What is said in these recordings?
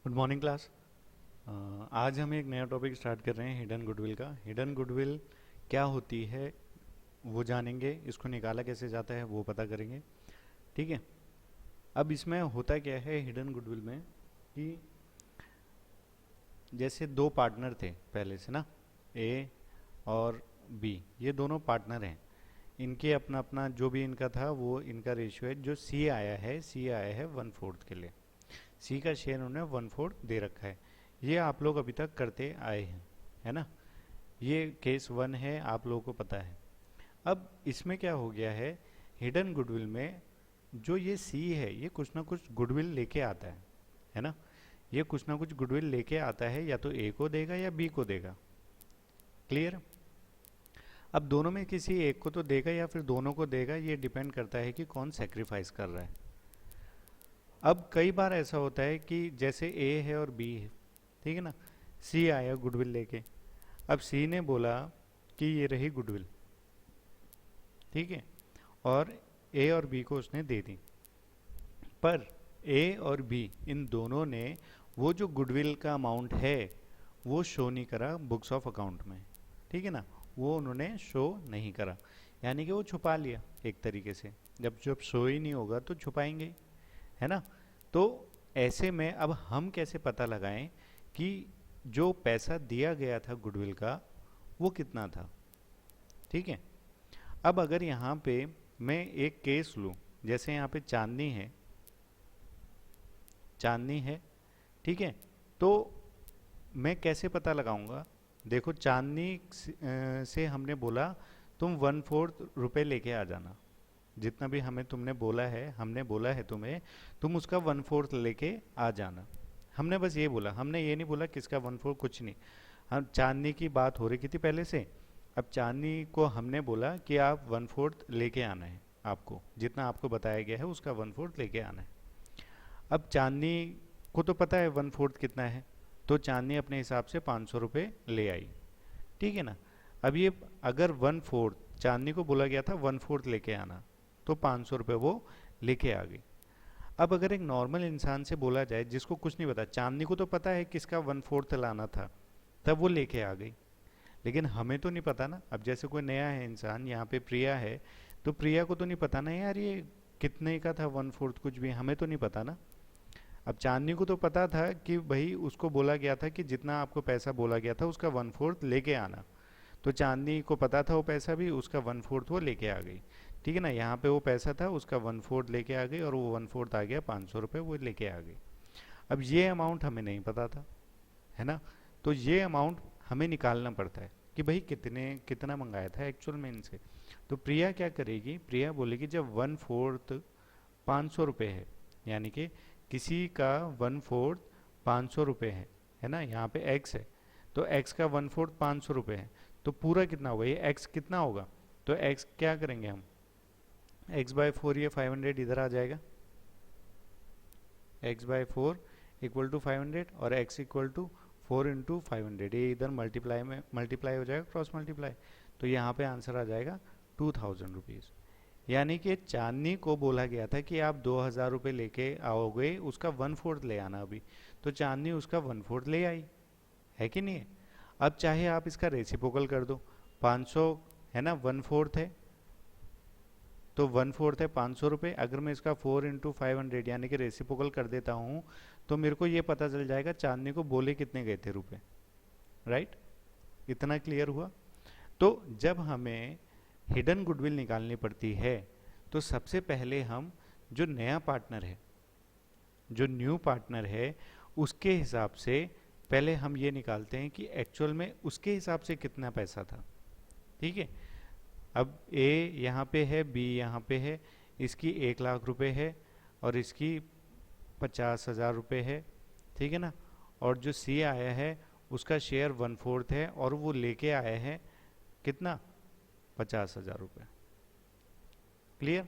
Good morning class. आज हम एक नया टॉपिक स्टार्ट कर रहे हैं हिडन गुडविल का। हिडन गुडविल क्या होती है वो जानेंगे, इसको निकाला कैसे जाता है वो पता करेंगे। ठीक है। अब इसमें होता क्या है हिडन गुडविल में कि जैसे दो पार्टनर थे पहले से ना, ए और बी, ये दोनों पार्टनर हैं। इनके अपना अपना जो भी इनका था वो इनका रेशियो है। जो सी आया है 1/4 के लिए। सी का शेयर उन्होंने 1/4 दे रखा है। ये आप लोग अभी तक करते आए हैं, है ना। ये केस 1 है, आप लोगों को पता है। अब इसमें क्या हो गया हिडन गुडविल में जो ये सी है ये कुछ ना कुछ गुडविल लेके आता है ना। ये कुछ ना कुछ गुडविल लेके आता है, या तो ए को देगा या बी को देगा। क्लियर। अब दोनों में किसी एक को तो देगा या फिर दोनों को देगा, ये डिपेंड करता है कि कौन सेक्रीफाइस कर रहा है। अब कई बार ऐसा होता है कि जैसे ए है और बी है, ठीक है ना। सी आया गुडविल लेके। अब सी ने बोला कि ये रही गुडविल, ठीक है, और ए और बी को उसने दे दी। पर ए और बी इन दोनों ने वो जो गुडविल का अमाउंट है वो शो नहीं करा बुक्स ऑफ अकाउंट में, ठीक है ना। वो उन्होंने शो नहीं करा, यानी कि वो छुपा लिया एक तरीके से। जब जब शो ही नहीं होगा तो छुपाएंगे, है ना। तो ऐसे में अब हम कैसे पता लगाएं कि जो पैसा दिया गया था गुडविल का वो कितना था। ठीक है। अब अगर यहाँ पे मैं एक केस लूँ, जैसे यहाँ पे चांदनी है, ठीक है। तो मैं कैसे पता लगाऊंगा। देखो चांदनी से हमने बोला तुम 1/4 रुपये लेके आ जाना। जितना भी हमें तुमने बोला है, हमने बोला है तुम्हें, तुम उसका 1/4 लेके आ जाना। हमने बस ये बोला, हमने ये नहीं बोला किसका 1/4, कुछ नहीं। हम चांदनी की बात हो रही थी पहले से। अब चांदनी को हमने बोला कि आप 1/4 लेके आना है, आपको जितना आपको बताया गया है उसका 1/4 लेके आना है। अब चांदनी को तो पता है 1/4 कितना है, तो चांदनी अपने हिसाब से 500 रुपये ले आई, ठीक है ना। अब ये अगर 1/4 चांदनी को बोला गया था 1/4 लेके आना, तो 500 रुपये वो लेके आ गई। अब अगर एक नॉर्मल इंसान से बोला जाए जिसको कुछ नहीं पता, चांदनी को तो पता है किसका 1/4 लाना था, तब वो लेके आ गई। लेकिन हमें तो नहीं पता ना। अब जैसे कोई नया है इंसान, यहाँ पे प्रिया है, तो प्रिया को तो नहीं पता ना यार ये कितने का था 1/4, कुछ भी हमें तो नहीं पता ना। अब चांदनी को तो पता था कि भाई उसको बोला गया था कि जितना आपको पैसा बोला गया था उसका 1/4 लेके आना, तो चांदनी को पता था वो पैसा भी, उसका 1/4 वो लेके आ गई, ठीक है ना। यहाँ पे वो पैसा था, उसका 1/4 लेके आ गई, और वो 1/4 आ गया 500 रुपये, वो लेके आ गई। अब ये अमाउंट हमें नहीं पता था, है ना। तो ये अमाउंट हमें निकालना पड़ता है कि भाई कितना मंगाया था एक्चुअल में इनसे। तो प्रिया क्या करेगी, प्रिया बोलेगी जब 1/4 500 रुपये है, यानी कि किसी का 1/4 500 रुपये है ना। यहाँ पे एक्स है, तो एक्स का 1/4 500 रुपये है, तो पूरा कितना होगा, ये एक्स कितना होगा। तो एक्स क्या करेंगे हम, x/4, ये 500 इधर आ जाएगा, x/4 इक्वल टू 500, और x इक्वल टू 4 × 500, ये इधर मल्टीप्लाई हो जाएगा, क्रॉस मल्टीप्लाई। तो यहाँ पे आंसर आ जाएगा 2000 रुपीज़। यानी कि चांदनी को बोला गया था कि आप 2000 रुपये लेके आओगे, उसका 1/4 ले आना अभी। तो चांदनी उसका 1/4 ले आई, है कि नहीं है। अब चाहे आप इसका रेसिप्रोकल कर दो, 500 है ना, 1/4 है, तो 1/4 है 500 रुपये। अगर मैं इसका 4 × 500 यानी कि रेसिप्रोकल कर देता हूँ, तो मेरे को ये पता चल जाएगा चांदनी को बोले कितने गए थे रुपए। राइट। इतना क्लियर हुआ। तो जब हमें हिडन गुडविल निकालनी पड़ती है, तो सबसे पहले हम जो नया पार्टनर है, जो न्यू पार्टनर है, उसके हिसाब से पहले हम ये निकालते हैं कि एक्चुअल में उसके हिसाब से कितना पैसा था, ठीक है। अब ए यहाँ पे है, बी यहाँ पे है, इसकी 1 लाख रुपए है, और इसकी 50,000 रुपये है, ठीक है ना। और जो सी आया है उसका शेयर 1/4 है, और वो लेके आया है कितना, 50,000 रुपये। क्लियर।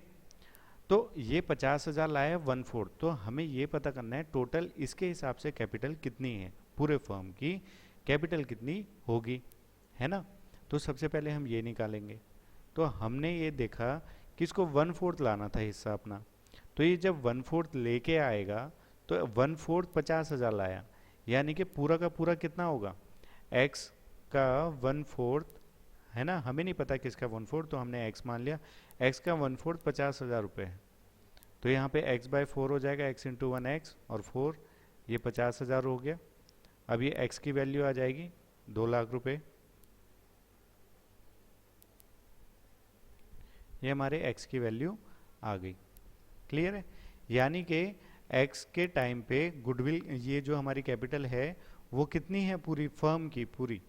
तो ये 50,000 लाया है 1/4, तो हमें ये पता करना है टोटल इसके हिसाब से कैपिटल कितनी है, पूरे फर्म की कैपिटल कितनी होगी, है ना। तो सबसे पहले हम ये निकालेंगे। तो हमने ये देखा कि इसको 1/4 लाना था हिस्सा अपना, तो ये जब 1/4 लेके आएगा तो 1/4 50,000 लाया, यानी कि पूरा का पूरा कितना होगा, x का 1/4, है ना, हमें नहीं पता किसका 1/4, तो हमने x मान लिया, x का 1/4 50,000 रुपये है। तो यहाँ पे x/4 हो जाएगा, x इंटू 1x और 4, ये 50,000 हो गया। अब ये x की वैल्यू आ जाएगी 2 लाख रुपए, ये हमारे x की वैल्यू आ गई। क्लियर है? यानी कि x के टाइम पे गुडविल, ये जो हमारी कैपिटल है वो कितनी है पूरी फर्म की, पूरी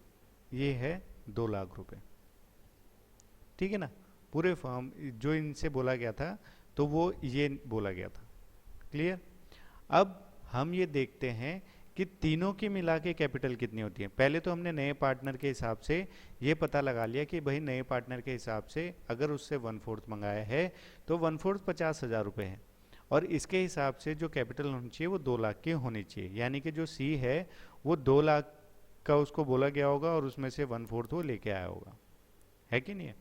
ये है 2 लाख रुपए। ठीक है ना, पूरे फर्म जो इनसे बोला गया था तो वो ये बोला गया था। क्लियर? अब हम ये देखते हैं कि तीनों की मिला के कैपिटल कितनी होती है। पहले तो हमने नए पार्टनर के हिसाब से ये पता लगा लिया कि भाई नए पार्टनर के हिसाब से अगर उससे 1/4 मंगाया है तो 1/4 50,000 रुपये है, और इसके हिसाब से जो कैपिटल होनी चाहिए वो 2 लाख की होनी चाहिए, यानी कि जो सी है वो 2 लाख का उसको बोला गया होगा और उसमें से 1/4 वो लेके आया होगा, है कि नहीं है?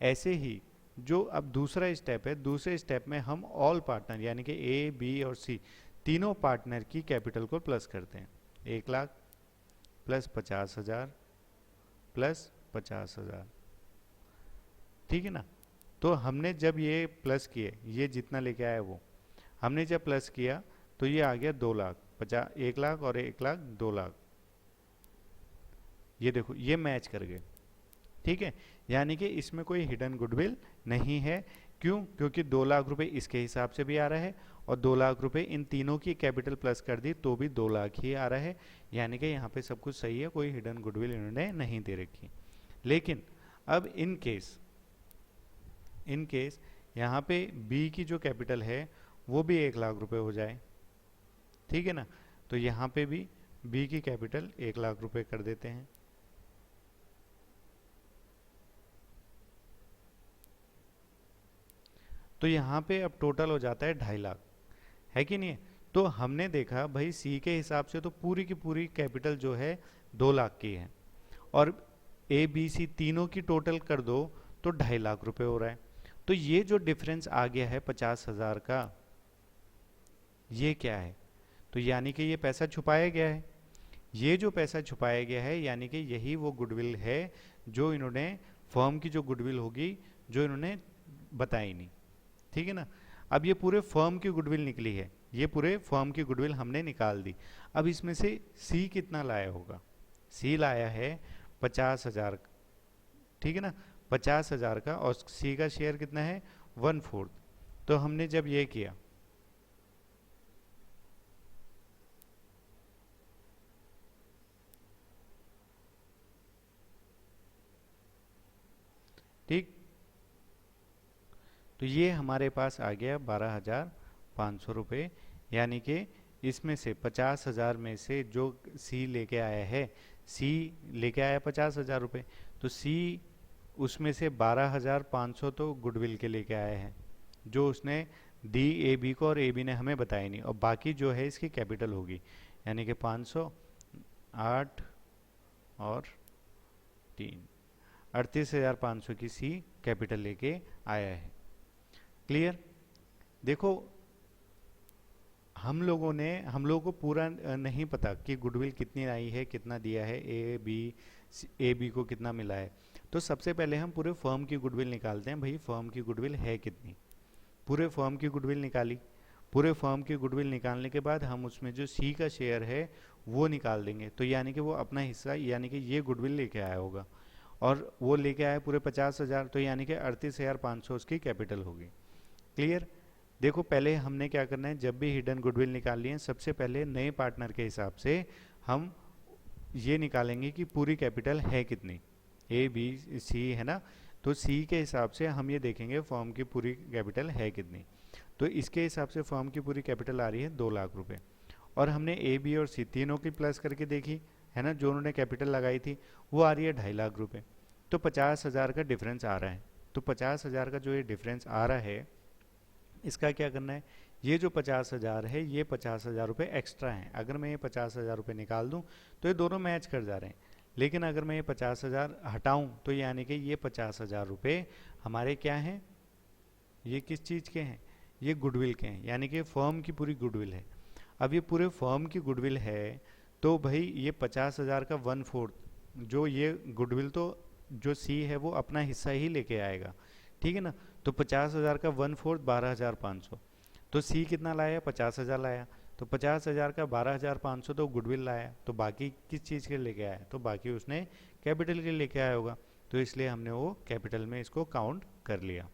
ऐसे ही जो अब दूसरा स्टेप है, दूसरे स्टेप में हम ऑल पार्टनर यानी कि ए बी और सी तीनों पार्टनर की कैपिटल को प्लस करते हैं। 1 लाख प्लस 50,000 प्लस 50,000, ठीक है ना। तो हमने जब ये प्लस किए, ये जितना लेके आया वो हमने जब प्लस किया तो ये आ गया 2 लाख, 1 लाख और 1 लाख 2 लाख, ये देखो ये मैच कर गए। ठीक है, यानी कि इसमें कोई हिडन गुडविल नहीं है। क्यों? क्योंकि 2 लाख रुपए इसके हिसाब से भी आ रहा है और 2 लाख रुपए इन तीनों की कैपिटल प्लस कर दी तो भी 2 लाख ही आ रहा है, यानी कि यहाँ पे सब कुछ सही है, कोई हिडन गुडविल इन्होंने नहीं दे रखी। लेकिन अब इन केस यहाँ पे बी की जो कैपिटल है वो भी 1 लाख रुपए हो जाए, ठीक है ना, तो यहाँ पे भी बी की कैपिटल 1 लाख रुपए कर देते हैं। तो यहाँ पे अब टोटल हो जाता है 2.5 लाख, है कि नहीं है? तो हमने देखा भाई सी के हिसाब से तो पूरी की पूरी कैपिटल जो है 2 लाख की है, और ए बी सी तीनों की टोटल कर दो तो 2.5 लाख रुपए हो रहा है। तो ये जो डिफरेंस आ गया है 50,000 का, ये क्या है? तो यानी कि ये पैसा छुपाया गया है। ये जो पैसा छुपाया गया है यानी कि यही वो गुडविल है जो इन्होंने, फर्म की जो गुडविल होगी जो इन्होंने बताई नहीं, ठीक है ना। अब ये पूरे फर्म की गुडविल निकली है, ये पूरे फर्म की गुडविल हमने निकाल दी। अब इसमें से सी कितना लाया होगा? सी लाया है 50,000, ठीक है ना, 50,000 का, और सी का शेयर कितना है 1/4। तो हमने जब ये किया ठीक, तो ये हमारे पास आ गया 12,500 रुपये, यानी कि इसमें से 50,000 में से जो सी लेके आया है, सी लेके आया 50,000 रुपये, तो सी उसमें से 12,500 तो गुडविल के लेके आया है जो उसने दी ए बी को, और ए बी ने हमें बताया नहीं, और बाकी जो है इसकी कैपिटल होगी, यानी कि 500, 8 और 3, 38,500 की सी कैपिटल लेके आया है। क्लियर? देखो हम लोगों को पूरा नहीं पता कि गुडविल कितनी आई है, कितना दिया है, ए बी को कितना मिला है। तो सबसे पहले हम पूरे फर्म की गुडविल निकालते हैं, भाई फर्म की गुडविल है कितनी। पूरे फर्म की गुडविल निकाली, पूरे फर्म की गुडविल निकालने के बाद हम उसमें जो सी का शेयर है वो निकाल देंगे, तो यानी कि वो अपना हिस्सा, यानी कि ये गुडविल लेके आया होगा, और वो लेके आया पूरे 50,000, तो यानी कि 38,500 उसकी कैपिटल होगी। क्लियर? देखो पहले हमने क्या करना है, जब भी हिडन गुडविल निकालनी है सबसे पहले नए पार्टनर के हिसाब से हम ये निकालेंगे कि पूरी कैपिटल है कितनी, ए बी सी है ना, तो सी के हिसाब से हम ये देखेंगे फर्म की पूरी कैपिटल है कितनी। तो इसके हिसाब से फर्म की पूरी कैपिटल आ रही है 2 लाख रुपए, और हमने ए बी और सी तीनों की प्लस करके देखी है ना, जो उन्होंने कैपिटल लगाई थी वो आ रही है 2.5 लाख रुपए। तो 50,000 का डिफरेंस आ रहा है, तो 50,000 का जो ये डिफरेंस आ रहा है इसका क्या करना है, ये जो 50,000 है ये 50,000 रुपये एक्स्ट्रा हैं। अगर मैं ये 50,000 रुपये निकाल दूं तो ये दोनों मैच कर जा रहे हैं, लेकिन अगर मैं ये 50,000 हटाऊं तो यानी कि ये 50,000 रुपये हमारे क्या हैं, ये किस चीज़ के हैं, ये गुडविल के हैं, यानी कि फर्म की पूरी गुडविल है। अब ये पूरे फर्म की गुडविल है, तो भाई ये 50,000 का 1/4, जो ये गुडविल तो जो सी है वो अपना हिस्सा ही लेके आएगा, ठीक है ना। तो 50,000 का 1/4 12,500, तो सी कितना लाया, 50,000 लाया, तो 50,000 का 12,500 तो गुडविल लाया, तो बाकी किस चीज़ के लेके आया, तो बाकी उसने कैपिटल के लेके आया होगा, तो इसलिए हमने वो कैपिटल में इसको काउंट कर लिया।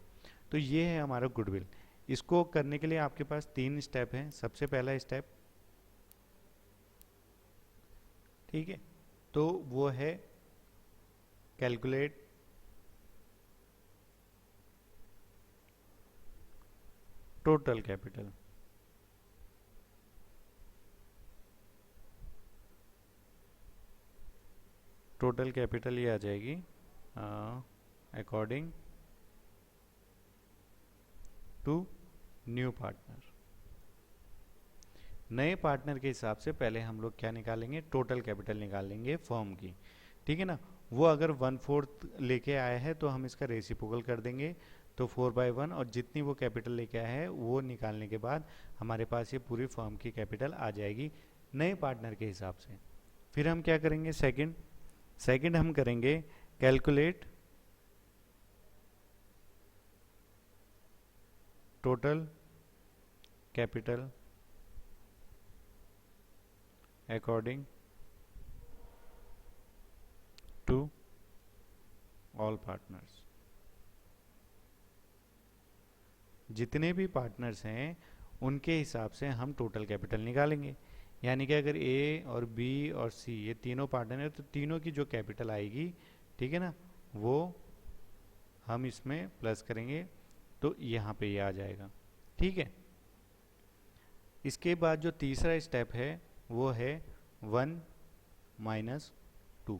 तो ये है हमारा गुडविल। इसको करने के लिए आपके पास 3 स्टेप हैं। सबसे पहला स्टेप, ठीक है, तो वो है calculate total capital. Total capital ये आ जाएगी अकॉर्डिंग टू न्यू पार्टनर। नए पार्टनर के हिसाब से पहले हम लोग क्या निकालेंगे, टोटल कैपिटल निकालेंगे फर्म की, ठीक है ना। वो अगर 1/4 लेके आया है तो हम इसका रेसिप्रोकल कर देंगे, तो 4/1, और जितनी वो कैपिटल लेके आया है वो निकालने के बाद हमारे पास ये पूरी फर्म की कैपिटल आ जाएगी नए पार्टनर के हिसाब से। फिर हम क्या करेंगे, सेकंड हम करेंगे calculate total capital according to all partners. जितने भी पार्टनर्स हैं उनके हिसाब से हम टोटल कैपिटल निकालेंगे। यानी कि अगर ए और बी और सी ये तीनों पार्टनर है तो तीनों की जो कैपिटल आएगी, ठीक है ना, वो हम इसमें प्लस करेंगे, तो यहाँ पे ये आ जाएगा, ठीक है। इसके बाद जो तीसरा स्टेप है वो है 1 - 2,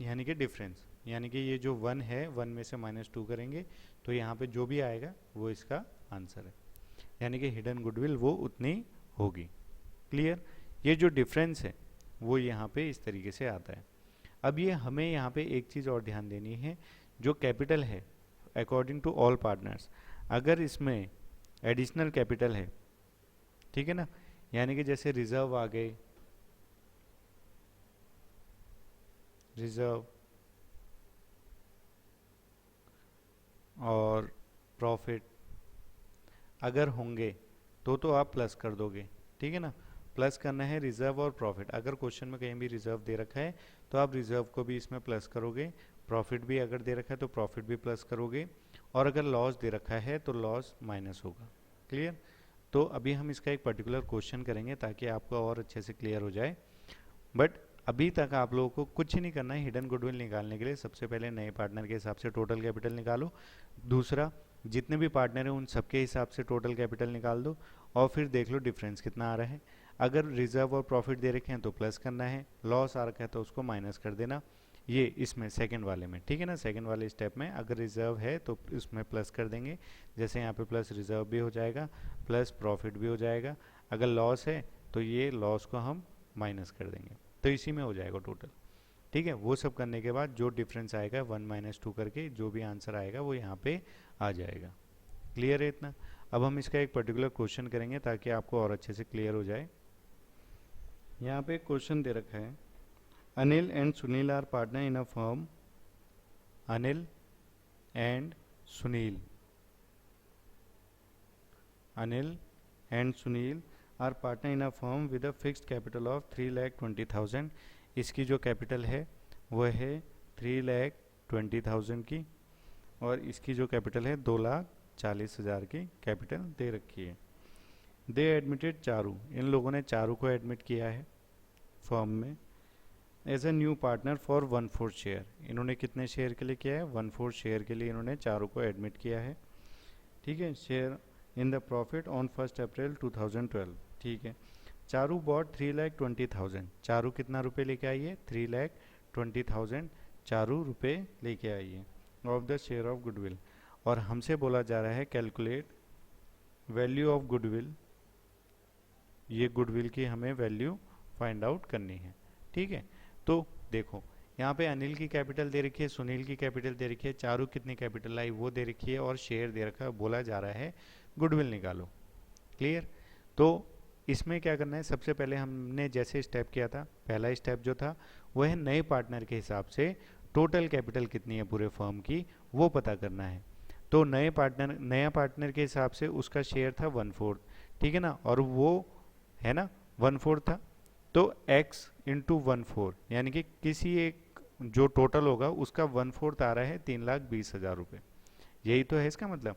यानी कि डिफरेंस, यानी कि ये जो 1 है 1 में से -2 करेंगे, तो यहाँ पे जो भी आएगा वो इसका आंसर है, यानी कि हिडन गुडविल वो उतनी होगी। क्लियर। ये जो डिफरेंस है वो यहाँ पे इस तरीके से आता है। अब ये हमें यहाँ पे एक चीज़ और ध्यान देनी है, जो कैपिटल है अकॉर्डिंग टू ऑल पार्टनर्स, अगर इसमें एडिशनल कैपिटल है, ठीक है ना, यानी कि जैसे रिजर्व आ गए, रिजर्व और प्रॉफिट अगर होंगे तो आप प्लस कर दोगे, ठीक है ना। प्लस करना है रिजर्व और प्रॉफिट। अगर क्वेश्चन में कहीं भी रिजर्व दे रखा है तो आप रिजर्व को भी इसमें प्लस करोगे, प्रॉफिट भी अगर दे रखा है तो प्रॉफिट भी प्लस करोगे, और अगर लॉस दे रखा है तो लॉस माइनस होगा। क्लियर। तो अभी हम इसका एक पर्टिकुलर क्वेश्चन करेंगे ताकि आपको और अच्छे से क्लियर हो जाए। बट अभी तक आप लोगों को कुछ नहीं करना है हिडन गुडविल निकालने के लिए। सबसे पहले नए पार्टनर के हिसाब से टोटल कैपिटल निकालो, दूसरा जितने भी पार्टनर हैं उन सबके हिसाब से टोटल कैपिटल निकाल दो, और फिर देख लो डिफरेंस कितना आ रहा है। अगर रिजर्व और प्रॉफिट दे रखे हैं तो प्लस करना है, लॉस आ रखा है तो उसको माइनस कर देना, ये इसमें सेकंड वाले में, ठीक है ना। सेकंड वाले स्टेप में अगर रिजर्व है तो इसमें प्लस कर देंगे, जैसे यहाँ पे प्लस रिजर्व भी हो जाएगा, प्लस प्रॉफिट भी हो जाएगा। अगर लॉस है तो ये लॉस को हम माइनस कर देंगे, तो इसी में हो जाएगा टोटल, ठीक है। वो सब करने के बाद जो डिफरेंस आएगा 1 - 2 करके जो भी आंसर आएगा वो यहाँ पे आ जाएगा। क्लियर है इतना। अब हम इसका एक पर्टिकुलर क्वेश्चन करेंगे ताकि आपको और अच्छे से क्लियर हो जाए। यहाँ पे एक क्वेश्चन दे रखा है, Anil and Sunil are partner in a firm. Anil and Sunil, Anil and Sunil are partner in a firm with a fixed capital of 3,20,000। इसकी जो कैपिटल है वो है 3,20,000 की, और इसकी जो कैपिटल है 2,40,000 की कैपिटल दे रखी है। दे एडमिटेड चारू, इन लोगों ने चारू को एडमिट किया है फर्म में as a new partner for 1/4 share. इन्होंने कितने शेयर के लिए किया है, 1/4 शेयर के लिए इन्होंने चारू को एडमिट किया है, ठीक है। Share in the profit on 1 अप्रैल 2012, ठीक है। चारू बॉट 3,20,000, चारू कितना रुपए लेके आई है, 3,20,000 चारू रुपए लेके आई है of the share of goodwill. और हमसे बोला जा रहा है कैलकुलेट वैल्यू ऑफ गुडविल, ये गुडविल की हमें वैल्यू फाइंड आउट करनी है, ठीक है। तो देखो यहाँ पे अनिल की कैपिटल दे रखी है, सुनील की कैपिटल दे रखी है, चारू कितनी कैपिटल आई वो दे रखी है, और शेयर दे रखा है, बोला जा रहा है गुडविल निकालो। क्लियर। तो इसमें क्या करना है, सबसे पहले हमने जैसे स्टेप किया था, पहला स्टेप जो था वो है नए पार्टनर के हिसाब से टोटल कैपिटल कितनी है पूरे फर्म की वो पता करना है। तो नया पार्टनर के हिसाब से उसका शेयर था 1/4, ठीक है ना, और वो है ना 1/4 था। तो x इंटू 1/4 यानी कि किसी एक जो टोटल होगा उसका 1/4 आ रहा है 3,20,000 रुपये। यही तो है इसका मतलब।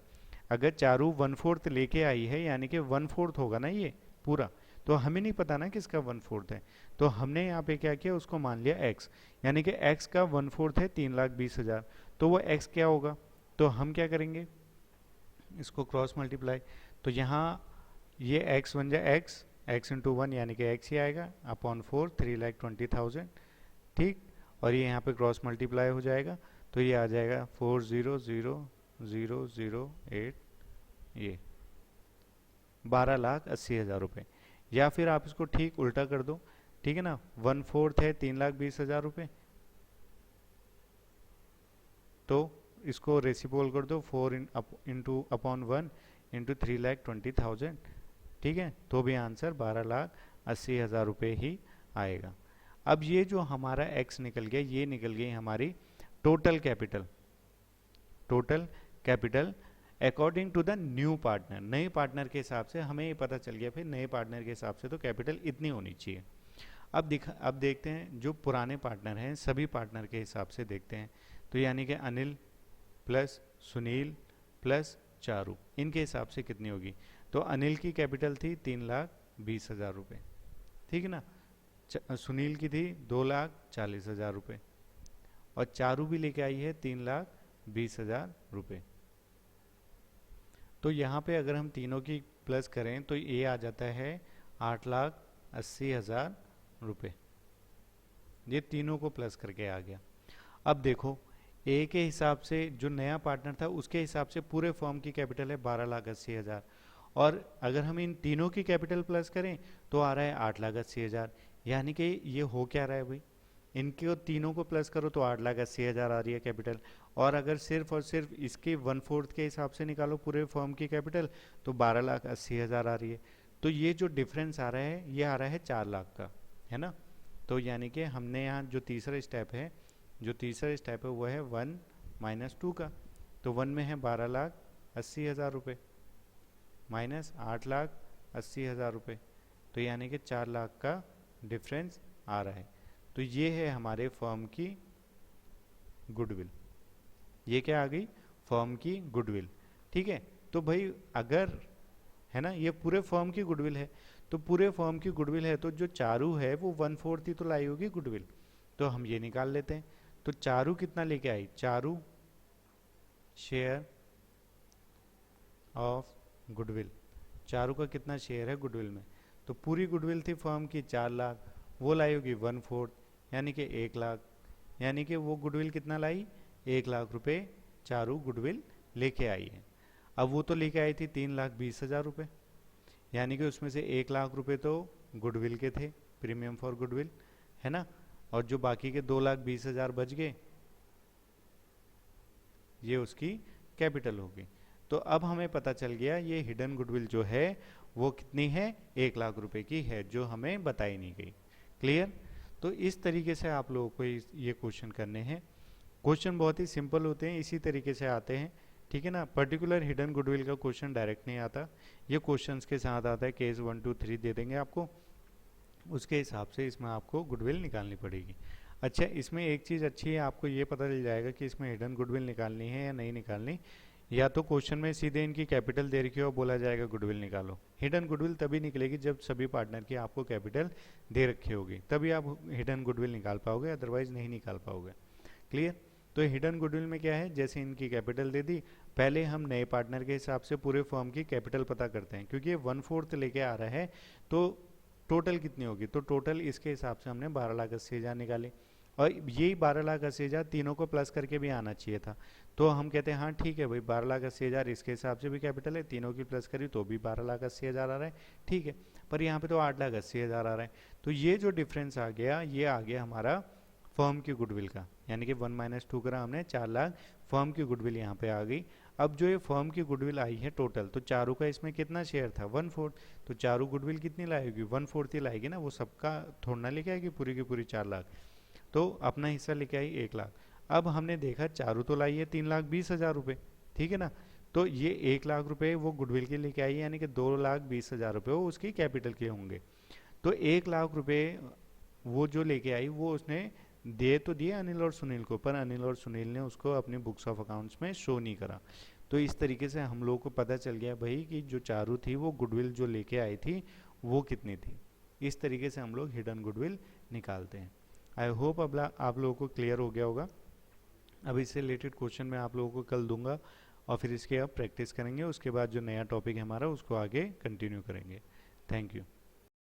अगर चारू 1/4 लेके आई है यानी कि 1/4 होगा ना ये पूरा, तो हमें नहीं पता ना किसका 1/4 है। तो हमने यहाँ पे क्या किया, उसको मान लिया x, यानी कि x का 1/4 है 3,20,000। तो वो x क्या होगा, तो हम क्या करेंगे, इसको क्रॉस मल्टीप्लाई। तो यहाँ ये x बन जाए x इंटू 1 यानी कि x ही आएगा अपॉन 4 3,20,000, ठीक। और ये यहाँ पे क्रॉस मल्टीप्लाई हो जाएगा तो ये आ जाएगा 4,00,008, ये 12,80,000 रुपये। या फिर आप इसको ठीक उल्टा कर दो, ठीक है ना, 1/4 है 3,20,000 रुपये, तो इसको रेसिप्रोकल कर दो 4 इंटू अपॉन 1 इंटू 3,20,000, ठीक है, तो भी आंसर 12,80,000 रुपये ही आएगा। अब ये जो हमारा x निकल गया, ये निकल गई हमारी total capital according to the new partner. नए पार्टनर के हिसाब से हमें ये पता चल गया, फिर नए पार्टनर के हिसाब से तो कैपिटल इतनी होनी चाहिए। अब देखते हैं जो पुराने पार्टनर हैं, सभी पार्टनर के हिसाब से देखते हैं। तो यानी कि अनिल प्लस सुनील प्लस चारू, इनके हिसाब से कितनी होगी। तो अनिल की कैपिटल थी 3,20,000 रुपये, ठीक है ना, सुनील की थी 2,40,000 रुपये, और चारू भी लेके आई है 3,20,000 रुपये। तो यहाँ पे अगर हम तीनों की प्लस करें तो ये आ जाता है 8,80,000 रुपये। ये तीनों को प्लस करके आ गया। अब देखो ए के हिसाब से जो नया पार्टनर था उसके हिसाब से पूरे फर्म की कैपिटल है 12,80,000, और अगर हम इन तीनों की कैपिटल प्लस करें तो आ रहा है 8,80,000। यानी कि ये हो क्या रहा है भाई, इनके तीनों को प्लस करो तो 8,80,000 आ रही है कैपिटल, और अगर सिर्फ और सिर्फ इसके 1/4 के हिसाब से निकालो पूरे फर्म की कैपिटल तो 12,80,000 आ रही है। तो ये जो डिफरेंस आ रहा है ये आ रहा है 4 लाख का, है ना। तो यानी कि हमने यहाँ जो तीसरा स्टेप है वो है 1 माइनस 2 का। तो 1 में है 12,80,000 रुपये माइनस 8,80,000 रुपये, तो यानी कि 4 लाख का डिफरेंस आ रहा है। तो ये है हमारे फर्म की गुडविल। ये क्या आ गई, फर्म की गुडविल, ठीक है। तो भाई अगर है ना ये पूरे फर्म की गुडविल है, तो पूरे फर्म की गुडविल है तो जो चारू है वो 1/4 ही तो लाई होगी गुडविल, तो हम ये निकाल लेते हैं। तो चारू कितना लेके आई, Charu share of goodwill, Charu का कितना शेयर है गुडविल में, तो पूरी गुडविल थी फर्म की 4 लाख, वो लाई होगी 1/4 यानी कि 1 लाख, यानी कि वो गुडविल कितना लाई, 1 लाख रुपए चारू गुडविल लेके आई है। अब वो तो लेके आई थी 3,20,000 रुपये, यानी कि उसमें से 1 लाख रुपए तो गुडविल के थे, प्रीमियम फॉर गुडविल, है ना, और जो बाकी के 2,20,000 बच गए ये उसकी कैपिटल होगी। तो अब हमें पता चल गया ये हिडन गुडविल जो है वो कितनी है, 1 लाख रुपए की है, जो हमें बताई नहीं गई। क्लियर। तो इस तरीके से आप लोगों को ये क्वेश्चन करने हैं। क्वेश्चन बहुत ही सिंपल होते हैं, इसी तरीके से आते हैं, ठीक है ना। पर्टिकुलर हिडन गुडविल का क्वेश्चन डायरेक्ट नहीं आता, ये क्वेश्चंस के साथ आता है, केस 1 2 3 दे देंगे आपको, उसके हिसाब से इसमें आपको गुडविल निकालनी पड़ेगी। अच्छा, इसमें एक चीज़ अच्छी है, आपको ये पता चल जाएगा कि इसमें हिडन गुडविल निकालनी है या नहीं निकालनी। या तो क्वेश्चन में सीधे इनकी कैपिटल दे रखी हो, बोला जाएगा गुडविल निकालो। हिडन गुडविल तभी निकलेगी जब सभी पार्टनर की आपको कैपिटल दे रखी होगी, तभी आप हिडन गुडविल निकाल पाओगे, अदरवाइज नहीं निकाल पाओगे। क्लियर। तो हिडन गुडविल में क्या है, जैसे इनकी कैपिटल दे दी, पहले हम नए पार्टनर के हिसाब से पूरे फर्म की कैपिटल पता करते हैं, क्योंकि ये 1/4 लेके आ रहा है तो टोटल कितनी होगी, तो टोटल इसके हिसाब से हमने 12,80,000 निकाली, और यही 12,80,000 तीनों को प्लस करके भी आना चाहिए था। तो हम कहते हैं हाँ ठीक है भाई, 12,80,000 इसके हिसाब से भी कैपिटल है, तीनों की प्लस करी तो भी 12,80,000 आ रहा है, ठीक है। पर यहाँ पे तो 8,80,000 आ रहा है, तो ये जो डिफरेंस आ गया ये आ गया हमारा फर्म की गुडविल का, यानी कि 1 - 2 करा हमने, 4 लाख फर्म की गुडविल यहाँ पे आ गई। अब जो ये फर्म की गुडविल आई है टोटल, तो चारू का इसमें कितना शेयर था, 1/4। तो चारू गुडविल कितनी लाएगी, 1/4 ही लाएगी ना, वो सबका थोड़ा ना लेके आएगी पूरी की पूरी 4 लाख। तो अपना हिस्सा लेके आई 1 लाख। अब हमने देखा चारू तो लाई है 3,20,000 रुपये, ठीक है ना। तो ये 1 लाख रुपए वो गुडविल के लेके आई है, यानी कि 2,20,000 रुपये वो उसकी कैपिटल के होंगे। तो 1 लाख रुपए वो जो लेके आई वो उसने दे तो दिए अनिल और सुनील को, पर अनिल और सुनील ने उसको अपनी बुक्स ऑफ अकाउंट्स में शो नहीं करा। तो इस तरीके से हम लोगों को पता चल गया भाई कि जो चारू थी वो गुडविल जो लेके आई थी वो कितनी थी। इस तरीके से हम लोग हिडन गुडविल निकालते हैं। आई होप अब आप लोगों को क्लियर हो गया होगा। अब इससे रिलेटेड क्वेश्चन मैं आप लोगों को कल दूंगा और फिर इसके अब प्रैक्टिस करेंगे, उसके बाद जो नया टॉपिक है हमारा उसको आगे कंटिन्यू करेंगे। Thank you.